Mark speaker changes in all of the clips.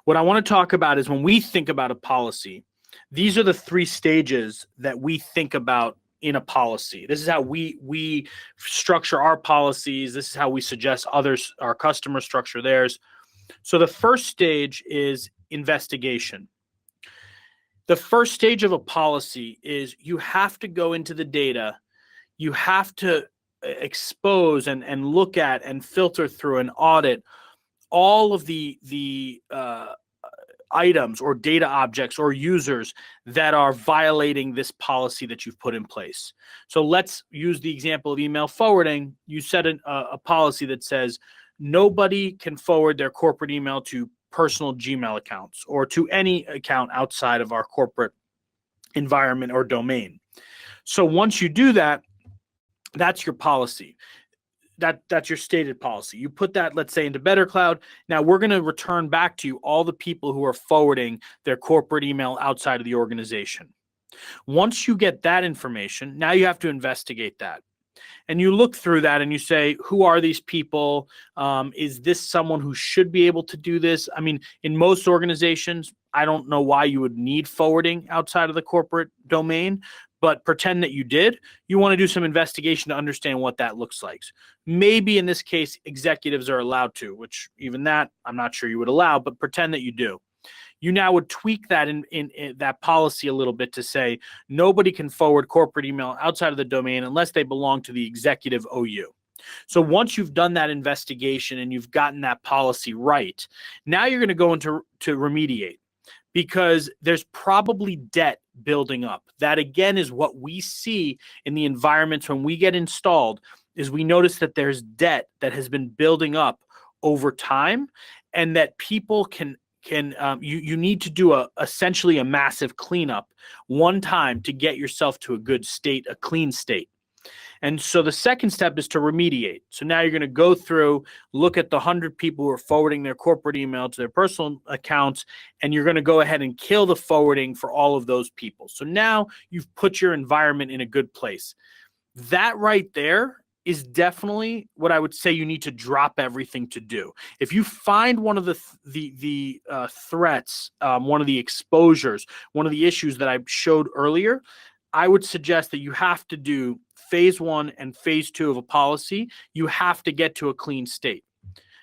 Speaker 1: What I want to talk about is when we think about a policy, these are the 3 stages that we think about in a policy. This is how we structure our policies. This is how we suggest others, our customers, structure theirs. So the first stage is investigation. The first stage of a policy is you have to go into the data. You have to expose and look at and filter through and audit all of the items or data objects or users that are violating this policy that you've put in place. So let's use the example of email forwarding. You set a policy that says nobody can forward their corporate email to personal Gmail accounts or to any account outside of our corporate environment or domain. So once you do that, that's your policy. That's your stated policy. You put that, let's say, into BetterCloud. Now we're going to return back to you all the people who are forwarding their corporate email outside of the organization. Once you get that information, now you have to investigate that. And you look through that and you say, who are these people? Is this someone who should be able to do this? I mean, in most organizations, I don't know why you would need forwarding outside of the corporate domain, but pretend that you did. You want to do some investigation to understand what that looks like. Maybe in this case, executives are allowed to, which even that I'm not sure you would allow, but pretend that you do. You now would tweak that in that policy a little bit to say nobody can forward corporate email outside of the domain unless they belong to the executive OU. So once you've done that investigation and you've gotten that policy right, now you're going to go into remediate, because there's probably debt building up. That again is what we see in the environments when we get installed, is we notice that there's debt that has been building up over time, and that people you need to do essentially a massive cleanup one time to get yourself to a good state, a clean state. And so the second step is to remediate. So now you're going to go through, look at the 100 people who are forwarding their corporate email to their personal accounts, and you're going to go ahead and kill the forwarding for all of those people. So now you've put your environment in a good place. That right there is definitely what I would say you need to drop everything to do. If you find one of the threats, one of the exposures, one of the issues that I showed earlier, I would suggest that you have to do phase 1 and phase 2 of a policy. You have to get to a clean state.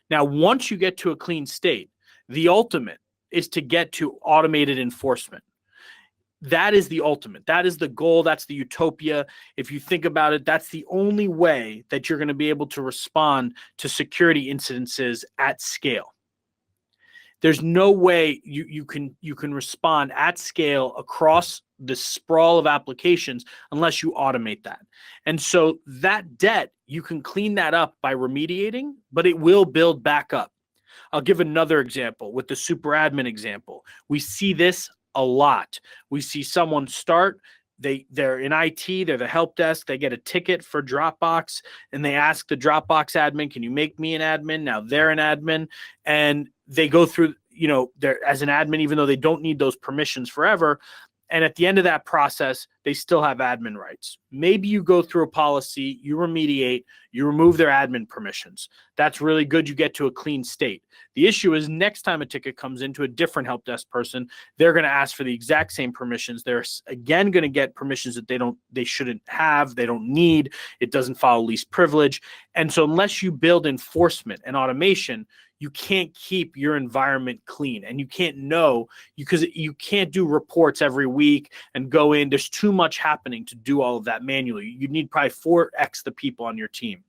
Speaker 1: Now, once you get to a clean state, the ultimate is to get to automated enforcement. That is the ultimate. That is the goal. That's the utopia. If you think about it, that's the only way that you're going to be able to respond to security incidences at scale. There's no way you can respond at scale across the sprawl of applications unless you automate that. And so that debt, you can clean that up by remediating, but it will build back up. I'll give another example with the super admin example. We see this a lot. We see someone start, they're in IT, they're the help desk, they get a ticket for Dropbox, and they ask the Dropbox admin, can you make me an admin? Now they're an admin, and they go through, they're as an admin, even though they don't need those permissions forever. And at the end of that process, they still have admin rights. Maybe you go through a policy, you remediate, you remove their admin permissions. That's really good. You get to a clean state. The issue is next time a ticket comes into a different help desk person, they're going to ask for the exact same permissions. They're again going to get permissions that they shouldn't have, they don't need. It doesn't follow least privilege. And so unless you build enforcement and automation, you can't keep your environment clean, and you can't know, because you can't do reports every week and go in. There's too much happening to do all of that manually. You need probably 4x the people on your team.